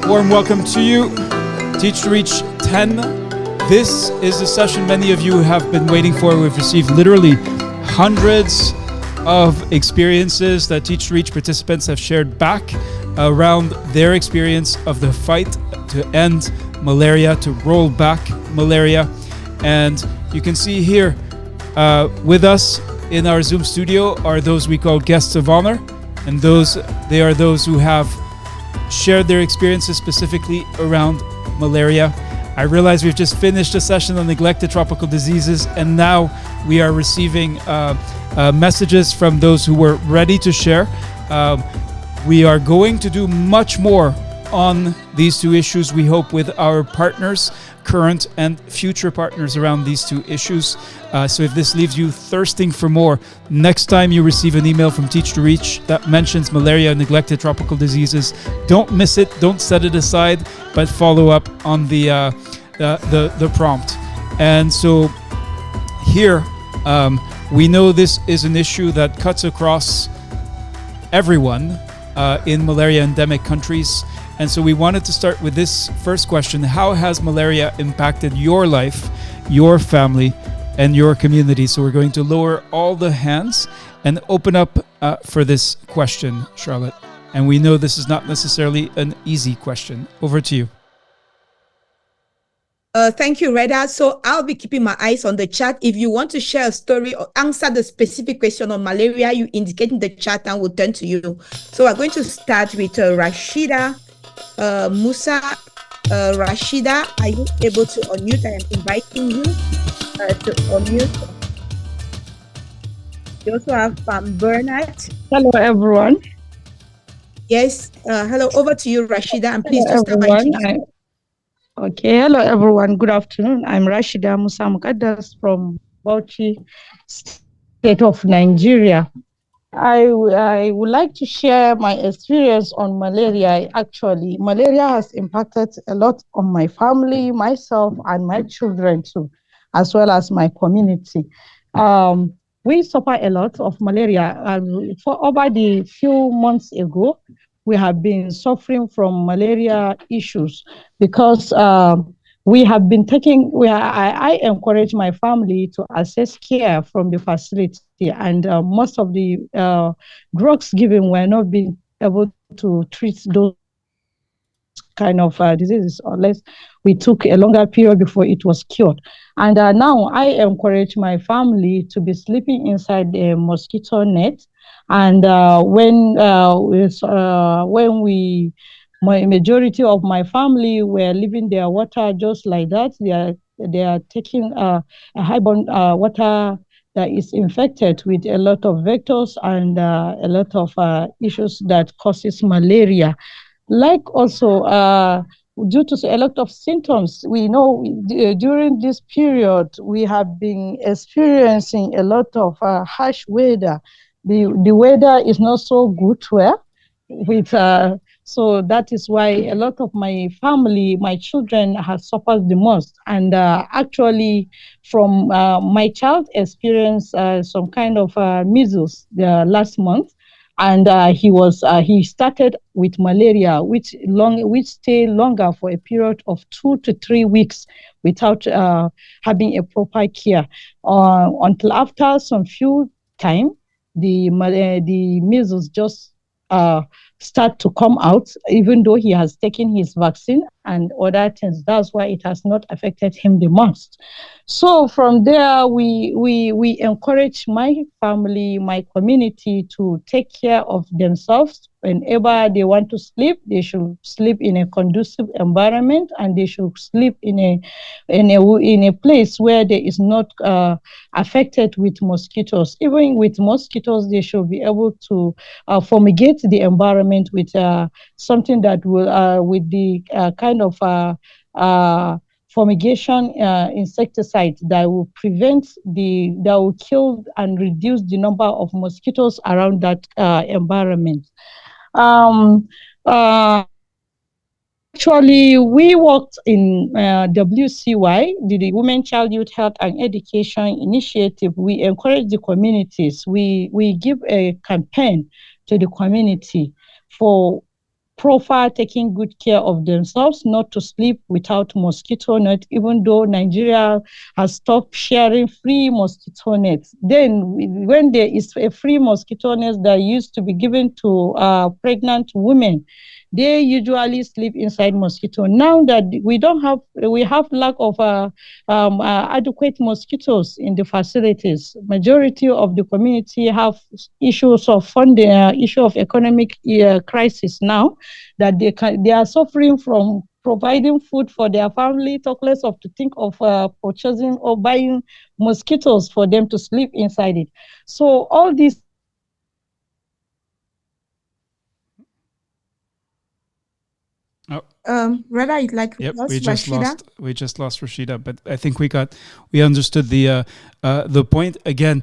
Warm welcome to you. Teach to Reach 10. This is a session many of you have been waiting for. We've received literally hundreds of experiences that Teach to Reach participants have shared back around their experience of the fight to end malaria, to roll back malaria. And you can see here with us in our Zoom studio are those we call guests of honor, and they are those who have shared their experiences specifically around malaria. I realize we've just finished a session on neglected tropical diseases, and now we are receiving messages from those who were ready to share. We are going to do much more on these two issues, we hope, with our partners, current and future partners around these two issues. So if this leaves you thirsting for more, next time you receive an email from Teach to Reach that mentions malaria and neglected tropical diseases, don't miss it, don't set it aside, but follow up on the prompt. And so here, we know this is an issue that cuts across everyone in malaria endemic countries. And so we wanted to start with this first question. How has malaria impacted your life, your family, and your community? So we're going to lower all the hands and open up for this question, Charlotte. And we know this is not necessarily an easy question. Over to you. Thank you, Reda. So I'll be keeping my eyes on the chat. If you want to share a story or answer the specific question on malaria, you indicate in the chat and we'll turn to you. So we're going to start with Rashida Musa. Rashida, are you able to unmute? I am inviting you to unmute. You also have Bernard. Hello, everyone. Yes. Hello. Over to you, Rashida. And please Hello, start by introducing. Okay. Hello, everyone. Good afternoon. I'm Rashida Musa Mukaddas from Bochi, state of Nigeria. I would like to share my experience on malaria. Actually, malaria has impacted a lot on my family, myself, and my children too, as well as my community. We suffer a lot of malaria. For over the few months ago, we have been suffering from malaria issues because we have been taking, I encourage my family to access care from the facility, and most of the drugs given were not being able to treat those kind of diseases unless we took a longer period before it was cured. And now I encourage my family to be sleeping inside a mosquito net. And majority of my family were leaving their water just like that. They are taking a highborn water that is infected with a lot of vectors and a lot of issues that causes malaria. Like also due to a lot of symptoms, we know during this period we have been experiencing a lot of harsh weather. The weather is not so good with so that is why a lot of my family, my children have suffered the most. And actually, from my child experienced some kind of measles last month, and he started with malaria, which stayed longer for a period of 2 to 3 weeks without having a proper care until after some few time the measles just start to come out, even though he has taken his vaccine and other things. That's why it has not affected him the most. So from there, we encourage my family, my community to take care of themselves. Whenever they want to sleep, they should sleep in a conducive environment, and they should sleep in a place where there is not affected with mosquitoes. Even with mosquitoes, they should be able to fumigate the environment with something that will, with the kind of fumigation insecticide that will that will kill and reduce the number of mosquitoes around that environment. Actually, we worked in WCY, the Women, Child, Youth, Health and Education Initiative. We encourage the communities. We give a campaign to the community for proper taking good care of themselves, not to sleep without mosquito net, even though Nigeria has stopped sharing free mosquito nets. Then when there is a free mosquito net that used to be given to pregnant women, they usually sleep inside mosquito. Now that we have lack of adequate mosquitoes in the facilities. Majority of the community have issues of funding, issue of economic crisis now, that they are suffering from providing food for their family, talk less of to think of purchasing or buying mosquitoes for them to sleep inside it. So all these Rather, you'd like Yep, us, we just Rashida? lost Rashida, but I think we understood the point. Again,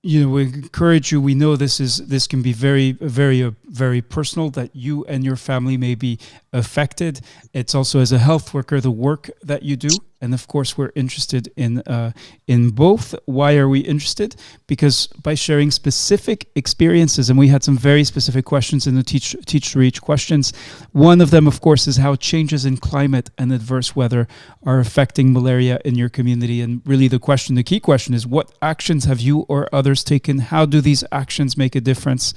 we encourage you. We know this can be very personal, that you and your family may be affected. It's also, as a health worker, the work that you do, and of course we're interested in both. Why are we interested? Because by sharing specific experiences, and we had some very specific questions in the Teach to Reach questions. One of them, of course, is how changes in climate and adverse weather are affecting malaria in your community. And really the key question is, what actions have you or others taken? How do these actions make a difference?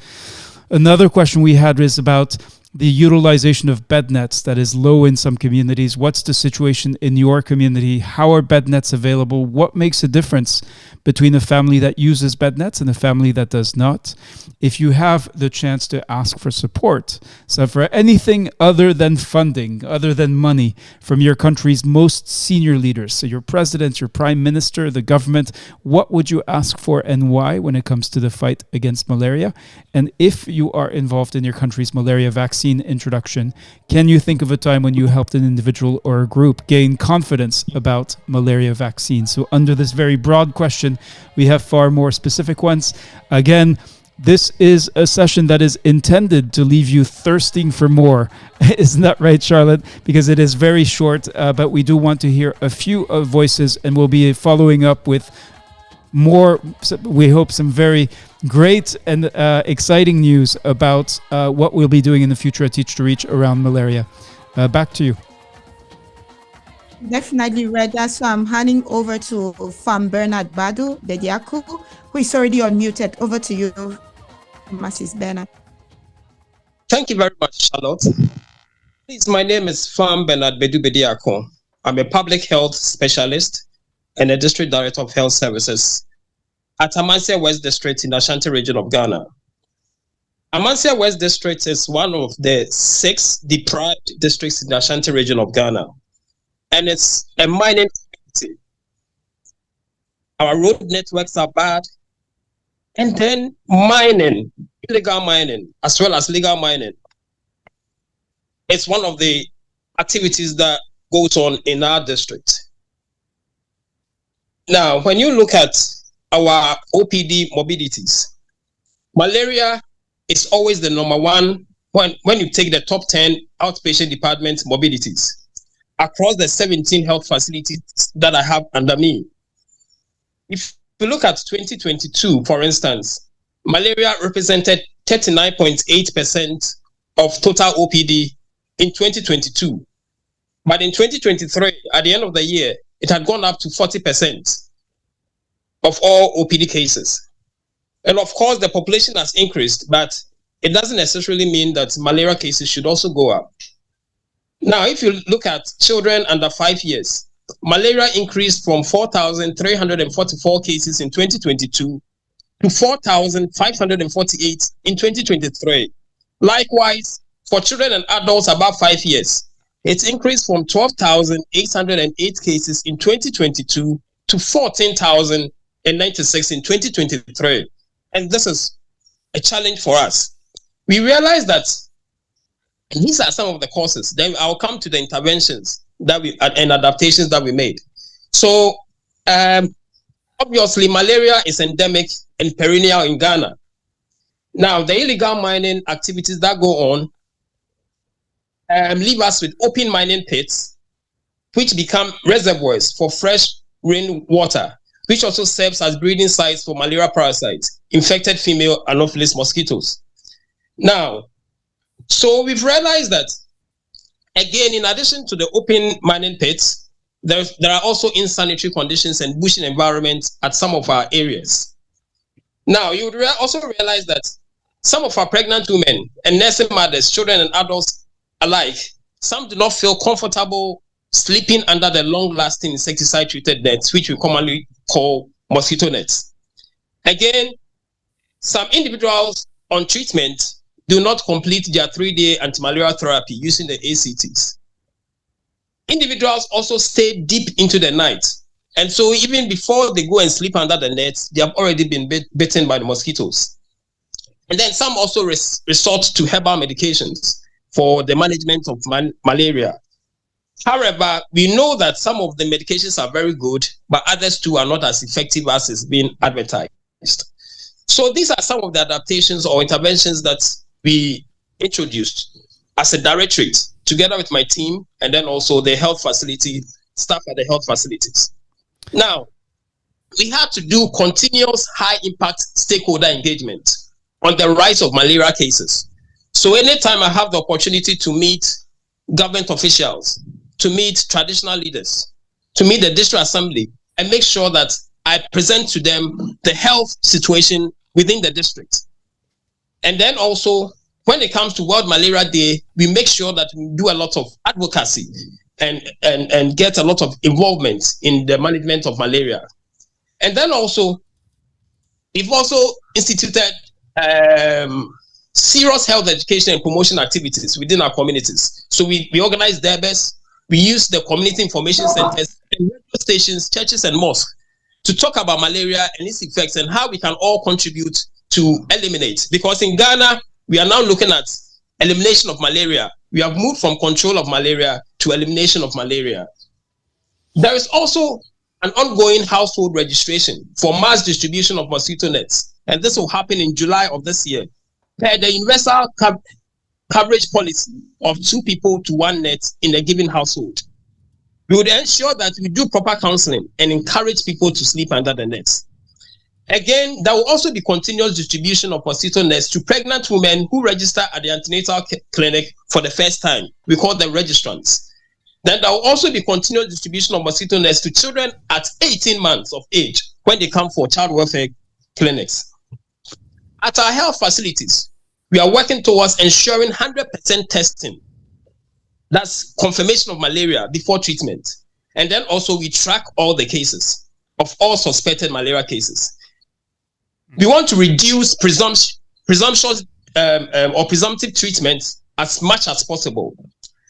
Another question we had is about the utilization of bed nets that is low in some communities. What's the situation in your community? How are bed nets available? What makes a difference between a family that uses bed nets and a family that does not? If you have the chance to ask for support, so for anything other than funding, other than money from your country's most senior leaders, so your president, your prime minister, the government, what would you ask for and why when it comes to the fight against malaria? And if you are involved in your country's malaria vaccine introduction, can you think of a time when you helped an individual or a group gain confidence about malaria vaccine? So under this very broad question, we have far more specific ones. Again, this is a session that is intended to leave you thirsting for more. Isn't that right, Charlotte? Because it is very short, but we do want to hear a few voices, and we'll be following up with more, we hope, some very great and exciting news about what we'll be doing in the future at Teach to Reach around malaria. Back to you. Definitely, Reda. So I'm handing over to Farm Bernard Badu Bediako, who is already unmuted. Over to you, Mrs. Bernard. Thank you very much, Charlotte. Please, my name is Farm Bernard Bedu Bediako. I'm a public health specialist and a district director of health services at Amansia West District in the Ashanti region of Ghana. Amansia West District is one of the 6 deprived districts in the Ashanti region of Ghana, and it's a mining community. Our road networks are bad, and then mining, illegal mining, as well as legal mining. It's one of the activities that goes on in our district. Now, when you look at our OPD morbidities, malaria is always the number one when you take the top 10 outpatient department morbidities across the 17 health facilities that I have under me. If you look at 2022, for instance, malaria represented 39.8% of total OPD in 2022. But in 2023, at the end of the year, it had gone up to 40% of all OPD cases. And of course, the population has increased, but it doesn't necessarily mean that malaria cases should also go up. Now, if you look at children under 5 years, malaria increased from 4,344 cases in 2022 to 4,548 in 2023. Likewise, for children and adults above 5 years, it's increased from 12,808 cases in 2022 to 14,096 in 2023. And this is a challenge for us. We realize that these are some of the causes. Then I'll come to the interventions that and adaptations that we made. So obviously, malaria is endemic and perennial in Ghana. Now, the illegal mining activities that go on leave us with open mining pits, which become reservoirs for fresh rainwater, which also serves as breeding sites for malaria parasites, infected female Anopheles mosquitoes. Now, So we've realized that, again, in addition to the open mining pits, there are also insanitary conditions and bushing environments at some of our areas. Now, you would also realize that some of our pregnant women and nursing mothers, children and adults alike, some do not feel comfortable sleeping under the long-lasting insecticide-treated nets, which we commonly call mosquito nets. Again, some individuals on treatment do not complete their 3-day anti-malaria therapy using the ACTs. Individuals also stay deep into the night. And so even before they go and sleep under the nets, they have already been bitten by the mosquitoes. And then some also resort to herbal medications for the management of malaria. However, we know that some of the medications are very good, but others too are not as effective as is being advertised. So these are some of the adaptations or interventions that we introduced as a directorate together with my team and then also the health facility staff at the health facilities. Now, we had to do continuous high impact stakeholder engagement on the rise of malaria cases. So anytime I have the opportunity to meet government officials, to meet traditional leaders, to meet the district assembly, and make sure that I present to them the health situation within the district. And then also, when it comes to World Malaria Day, we make sure that we do a lot of advocacy and get a lot of involvement in the management of malaria. And then also, we've also instituted serious health education and promotion activities within our communities. So we organize debates, we use the community information centers, and radio stations, churches, and mosques to talk about malaria and its effects and how we can all contribute to eliminate. Because in Ghana, we are now looking at elimination of malaria. We have moved from control of malaria to elimination of malaria. There is also an ongoing household registration for mass distribution of mosquito nets, and this will happen in July of this year. Per the universal coverage policy of 2 people to 1 net in a given household, we would ensure that we do proper counseling and encourage people to sleep under the nets. Again, there will also be continuous distribution of mosquito nets to pregnant women who register at the antenatal clinic for the first time. We call them registrants. Then there will also be continuous distribution of mosquito nets to children at 18 months of age when they come for child welfare clinics. At our health facilities, we are working towards ensuring 100% testing. That's confirmation of malaria before treatment. And then also we track all the cases of all suspected malaria cases. We want to reduce presumptuous or presumptive treatments as much as possible.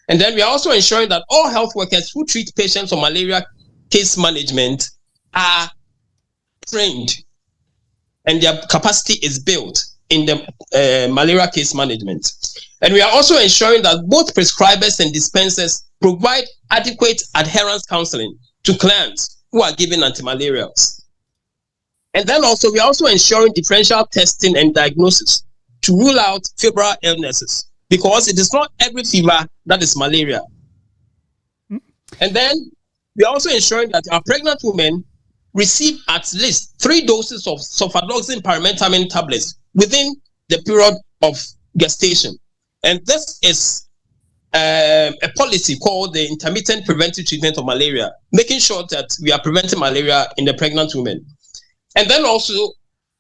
And then we are also ensuring that all health workers who treat patients on malaria case management are trained and their capacity is built in the malaria case management. And we are also ensuring that both prescribers and dispensers provide adequate adherence counseling to clients who are given antimalarials. And then also, we are also ensuring differential testing and diagnosis to rule out febrile illnesses, because it is not every fever that is malaria. And then we are also ensuring that our pregnant women receive at least 3 doses of sulfadoxine pyrimethamine tablets within the period of gestation. And this is a policy called the intermittent preventive treatment of malaria, making sure that we are preventing malaria in the pregnant women. And then also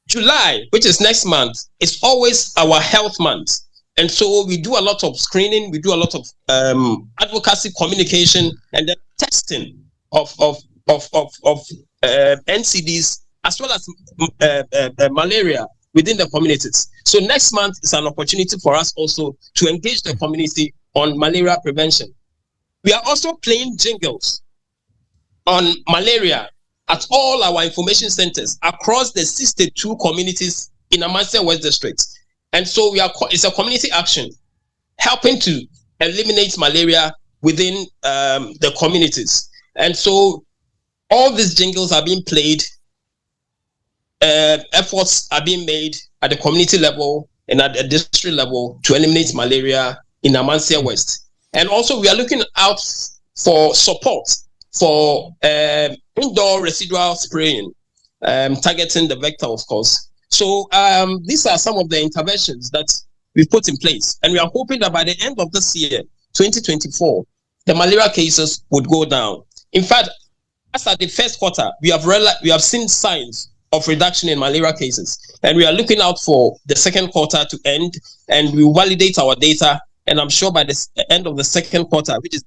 July, which is next month, is always our health month. And so we do a lot of screening, we do a lot of advocacy, communication, and then testing of NCDs as well as malaria within the communities. So next month is an opportunity for us also to engage the community on malaria prevention. We are also playing jingles on malaria at all our information centers across the 62 communities in Amasia West District. And so it's a community action helping to eliminate malaria within the communities. And so all these jingles are being played, efforts are being made at the community level and at the district level to eliminate malaria in Amasia West. And also we are looking out for support for indoor residual spraying, targeting the vector, of course. So these are some of the interventions that we've put in place. And we are hoping that by the end of this year, 2024, the malaria cases would go down. In fact, as at the first quarter, we have seen signs of reduction in malaria cases. And we are looking out for the second quarter to end, and we will validate our data. And I'm sure by the end of the second quarter, which is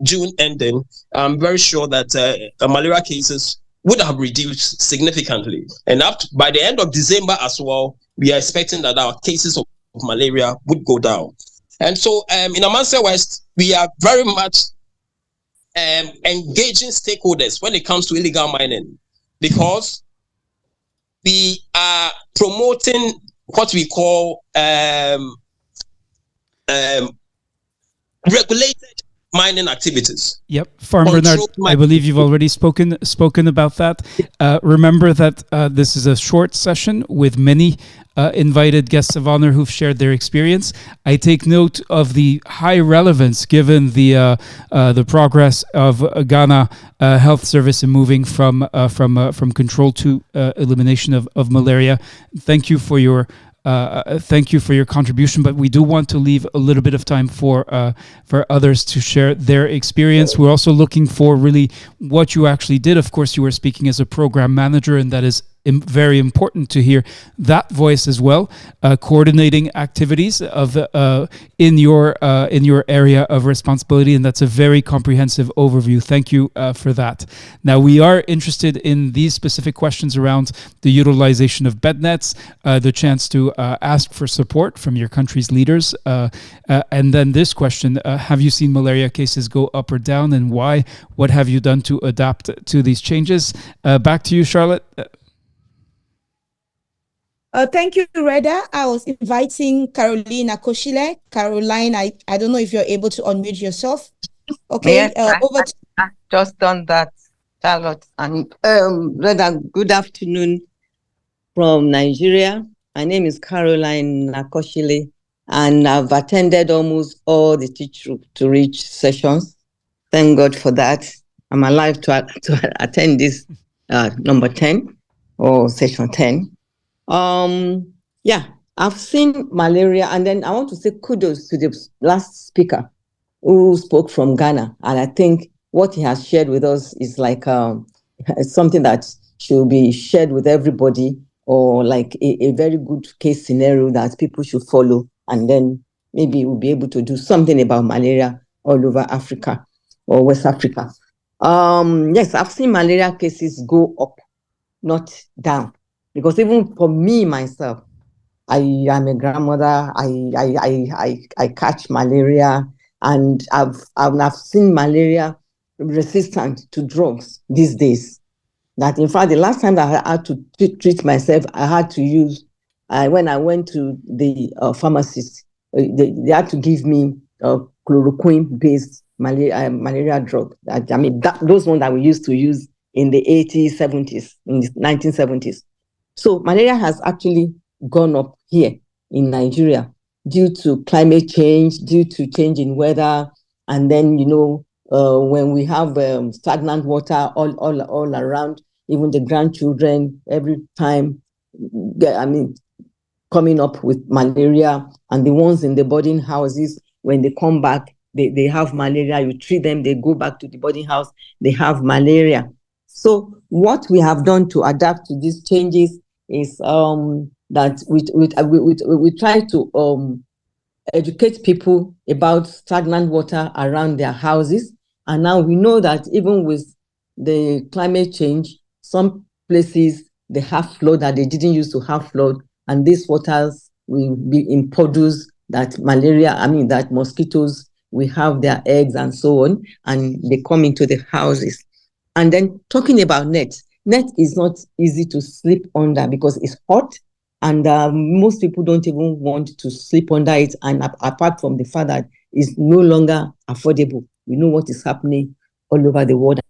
June ending, I'm very sure that malaria cases would have reduced significantly. And by the end of December as well, we are expecting that our cases of malaria would go down. And so in Amansia West, we are very much engaging stakeholders when it comes to illegal mining, because we are promoting what we call regulated mining activities. Yep, Farm Bernard, I believe you've already spoken about that. Remember that this is a short session with many invited guests of honor who've shared their experience. I take note of the high relevance given the progress of Ghana Health Service in moving from control to elimination of malaria. Thank you for your contribution, but we do want to leave a little bit of time for others to share their experience. We're also looking for really what you actually did. Of course, you were speaking as a program manager, and that is very important to hear that voice as well. Coordinating activities of in your area of responsibility, and that's a very comprehensive overview. Thank you for that. Now we are interested in these specific questions around the utilization of bed nets, the chance to ask for support from your country's leaders, and then this question: have you seen malaria cases go up or down, and why? What have you done to adapt to these changes? Back to you, Charlotte. Thank you, Reda. I was inviting Caroline Akoshile. Caroline, I don't know if you're able to unmute yourself. Okay, yes, I just done that, Charlotte. And Reda, good afternoon from Nigeria. My name is Caroline Akoshile, and I've attended almost all the Teach to Reach sessions. Thank God for that. I'm alive to attend this number 10 or session 10. I've seen malaria, and then I want to say kudos to the last speaker who spoke from Ghana. And I think what he has shared with us is like something that should be shared with everybody, or like a very good case scenario that people should follow. And then maybe we'll be able to do something about malaria all over Africa or West Africa. Yes, I've seen malaria cases go up, not down. Because even for me, myself, I am a grandmother, I catch malaria, and I've seen malaria resistant to drugs these days. That in fact, the last time that I had to treat myself, I had to use, when I went to the pharmacist, they had to give me a chloroquine-based malaria drug. Those ones that we used to use in the 80s, 70s, in the 1970s. So malaria has actually gone up here in Nigeria due to climate change, due to change in weather, and then when we have stagnant water all around, even the grandchildren every time, coming up with malaria, and the ones in the boarding houses, when they come back, they have malaria. You treat them, they go back to the boarding house, they have malaria. So what we have done to adapt to these changes is that we try to educate people about stagnant water around their houses. And now we know that even with the climate change, some places they have flood that they didn't used to have flood, and these waters will be in puddles that that mosquitoes will have their eggs and so on, and they come into the houses. And then talking about net is not easy to sleep under because it's hot, and most people don't even want to sleep under it. And apart from the fact that it's no longer affordable, we know what is happening all over the world,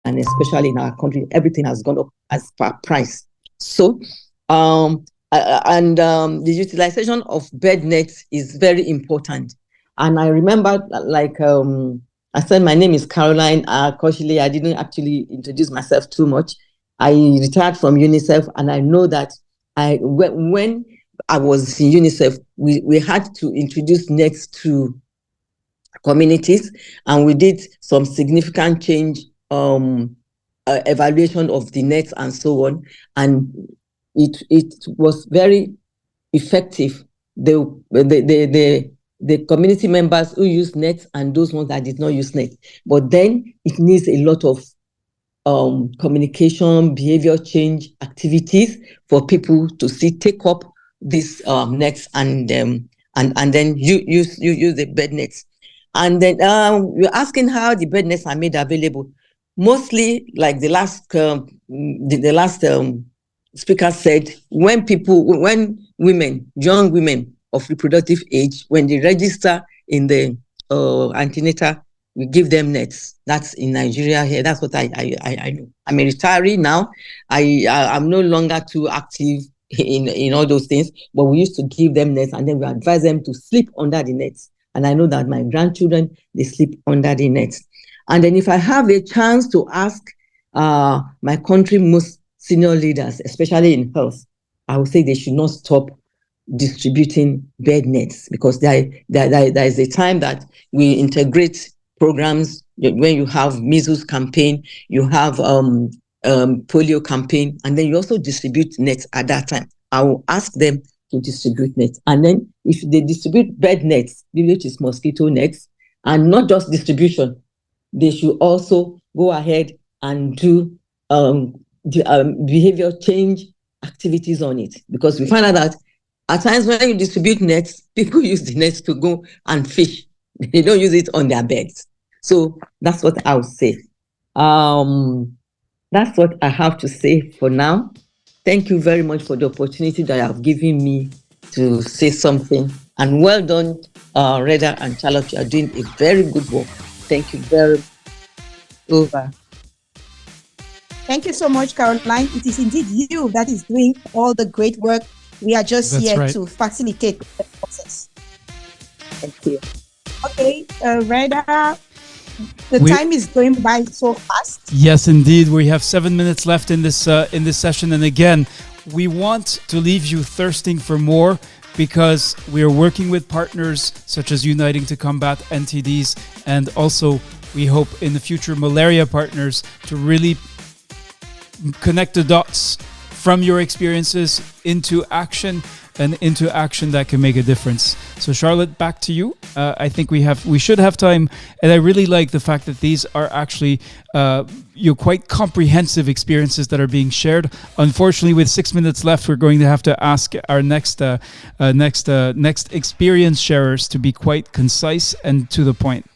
and especially in our country, everything has gone up as per price. So, the utilization of bed nets is very important. And I remember, I said, my name is Caroline Akoshile. I didn't actually introduce myself too much. I retired from UNICEF, and I know that when I was in UNICEF, we had to introduce nets to communities, and we did some significant change, evaluation of the nets and so on, and it was very effective. The community members who use nets and those ones that did not use net, but then it needs a lot of communication, behavior change activities for people to take up these nets and then use the bed nets. And then you're asking how the bed nets are made available. Mostly, like the last speaker said, when women, young women of reproductive age, when they register in the antenatal, we give them nets. That's in Nigeria here. That's what I know. I'm a retiree now. I'm no longer too active in all those things, but we used to give them nets, and then we advise them to sleep under the nets. And I know that my grandchildren, they sleep under the nets. And then if I have a chance to ask my country most senior leaders, especially in health, I would say they should not stop distributing bed nets, because there is a time that we integrate programs. When you have measles campaign, you have polio campaign, and then you also distribute nets at that time. I will ask them to distribute nets. And then if they distribute bed nets, which is mosquito nets, and not just distribution, they should also go ahead and do behavior change activities on it. Because we find out that at times when you distribute nets, people use the nets to go and fish. They don't use it on their beds. So that's what I would say. That's what I have to say for now. Thank you very much for the opportunity that you have given me to say something. And well done, Reda and Charlotte. You are doing a very good work. Thank you very much. Over. Thank you so much, Caroline. It is indeed you that is doing all the great work. We are just here to facilitate the process. Thank you. Okay, Reda, the time is going by so fast. Yes, indeed. We have 7 minutes left in this session, and again, we want to leave you thirsting for more, because we are working with partners such as Uniting to Combat NTDs, and also we hope in the future malaria partners to really connect the dots from your experiences into action, and into action that can make a difference. So Charlotte, back to you. I think we should have time, and I really like the fact that these are actually quite comprehensive experiences that are being shared. Unfortunately, with 6 minutes left, we're going to have to ask our next experience sharers to be quite concise and to the point.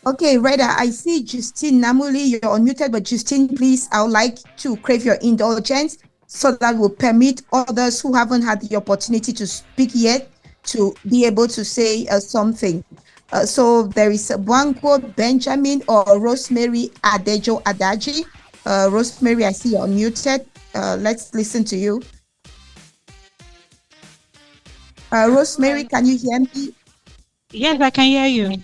Okay, Reda, I see Justine Namuli, you're unmuted, but Justine, please, I would like to crave your indulgence so that will permit others who haven't had the opportunity to speak yet to be able to say something. So there is Bwanko Benjamin or Rosemary Adejo Adaji. Rosemary, I see you're unmuted. Let's listen to you. Rosemary, can you hear me? Yes, I can hear you.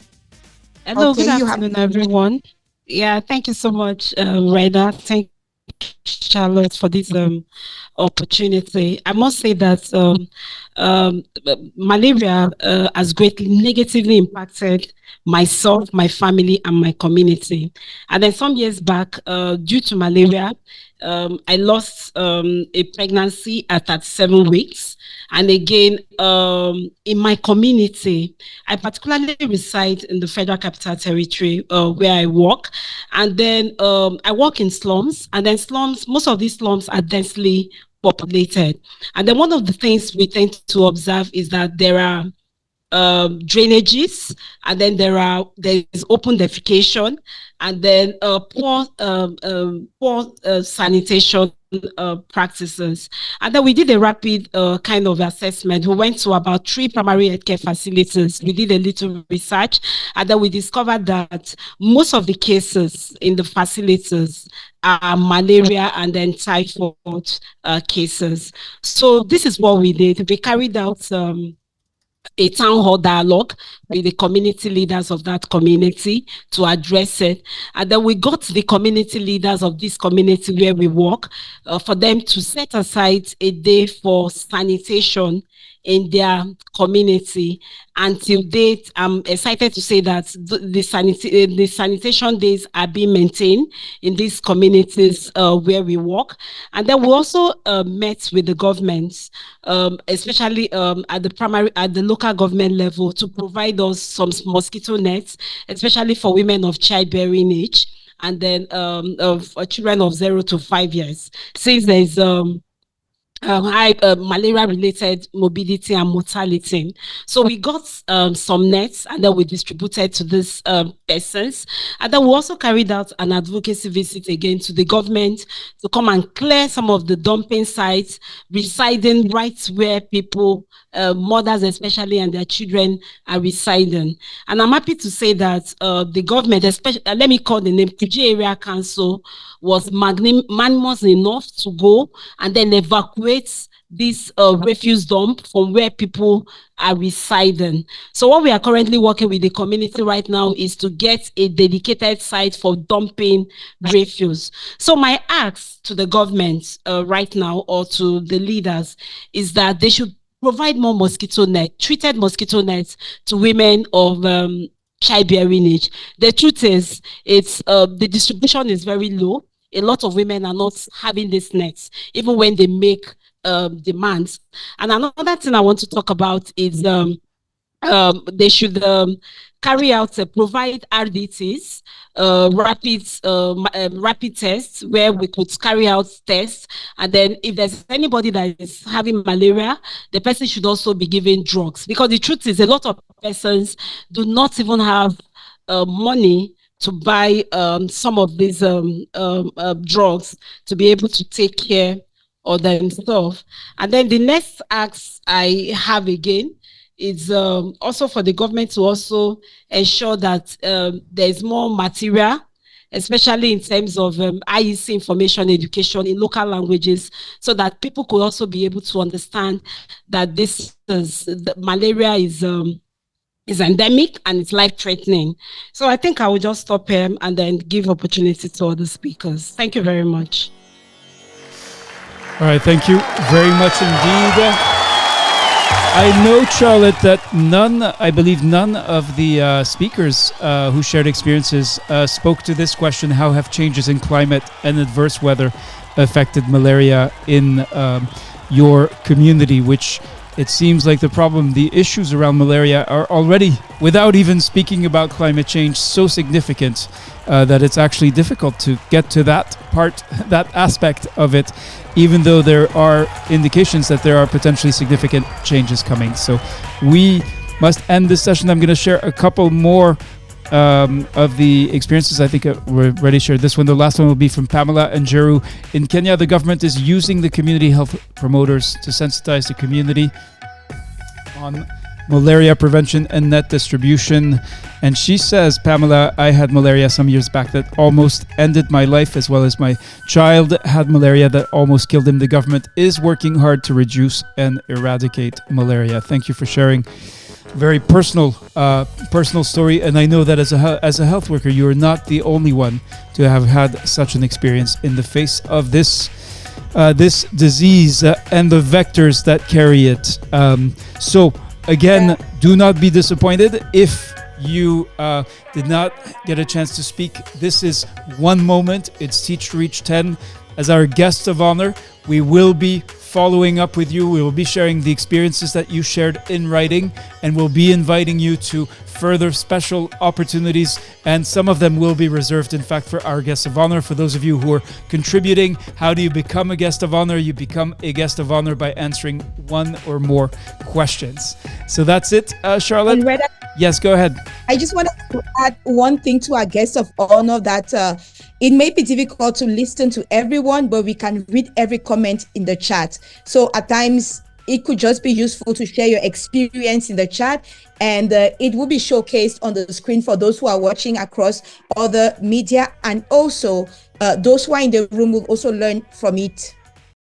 Hello, okay, good afternoon, everyone. Yeah, thank you so much, Reda. Thank you, Charlotte, for this opportunity. I must say that malaria has greatly negatively impacted myself, my family, and my community. And then some years back, due to malaria, I lost a pregnancy at 37 weeks. And again, in my community, I particularly reside in the Federal Capital Territory where I work. And then I work in slums. And then slums, most of these slums are densely populated. And then one of the things we tend to observe is that there are drainages, and then there is open defecation, and then poor sanitation practices. And then we did a rapid kind of assessment. We went to about 3 primary healthcare facilities. We did a little research, and then we discovered that most of the cases in the facilities are malaria and then typhoid cases. So this is what we did. We carried out a town hall dialogue with the community leaders of that community to address it. And then we got the community leaders of this community where we work for them to set aside a day for sanitation in their community. Until date, I'm excited to say that the sanitation days are being maintained in these communities where we work. And then we also met with the governments, especially at the local government level, to provide us some mosquito nets, especially for women of childbearing age, and then of children of 0 to 5 years. Since there's high malaria-related morbidity and mortality. So we got some nets, and then we distributed to these persons. And then we also carried out an advocacy visit again to the government to come and clear some of the dumping sites residing right where people, mothers especially, and their children are residing. And I'm happy to say that the government, especially, let me call the name, Kuje Area Council, was magnanimous enough to go and then evacuate this refuse dump from where people are residing. So what we are currently working with the community right now is to get a dedicated site for dumping refuse. So my ask to the government right now, or to the leaders, is that they should provide more mosquito net, treated mosquito nets to women of childbearing age. The truth is, it's the distribution is very low. A lot of women are not having these nets, even when they make demands. And another thing I want to talk about is they should carry out, provide RDTs, rapid tests, where we could carry out tests. And then if there's anybody that is having malaria, the person should also be given drugs. Because the truth is, a lot of persons do not even have money to buy some of these drugs to be able to take care of themselves. And then the next ask I have again is also for the government to also ensure that there's more material, especially in terms of IEC information education in local languages, so that people could also be able to understand that malaria is endemic and it's life-threatening. So I think I will just stop here and then give opportunity to other speakers. Thank you very much. All right, thank you very much indeed. I know, Charlotte, that I believe none of the speakers who shared experiences spoke to this question: how have changes in climate and adverse weather affected malaria in your community? Which it seems like the issues around malaria are already, without even speaking about climate change, so significant that it's actually difficult to get to that aspect of it, even though there are indications that there are potentially significant changes coming. So we must end this session. I'm going to share a couple more of the experiences. I think we already shared this one. The last one will be from Pamela and Jeru. In Kenya, the government is using the community health promoters to sensitize the community on malaria prevention and net distribution. And she says, Pamela, I had malaria some years back that almost ended my life, as well as my child had malaria that almost killed him. The government is working hard to reduce and eradicate malaria. Thank you for sharing. Very personal story, and I know that as a health worker, you are not the only one to have had such an experience in the face of this disease and the vectors that carry it. So again, do not be disappointed if you did not get a chance to speak. This is one moment. It's Teach to Reach 10. As our guests of honor, we will be following up with you. We will be sharing the experiences that you shared in writing, and we'll be inviting you to further special opportunities, and some of them will be reserved, in fact, for our guests of honor. For those of you who are contributing, how do you become a guest of honor? You become a guest of honor by answering one or more questions. So that's it, Charlotte. And Reda, yes, go ahead. I just wanted to add one thing to our guests of honor, that it may be difficult to listen to everyone, but we can read every comment in the chat. So at times, it could just be useful to share your experience in the chat, and it will be showcased on the screen for those who are watching across other media, and also those who are in the room will also learn from it.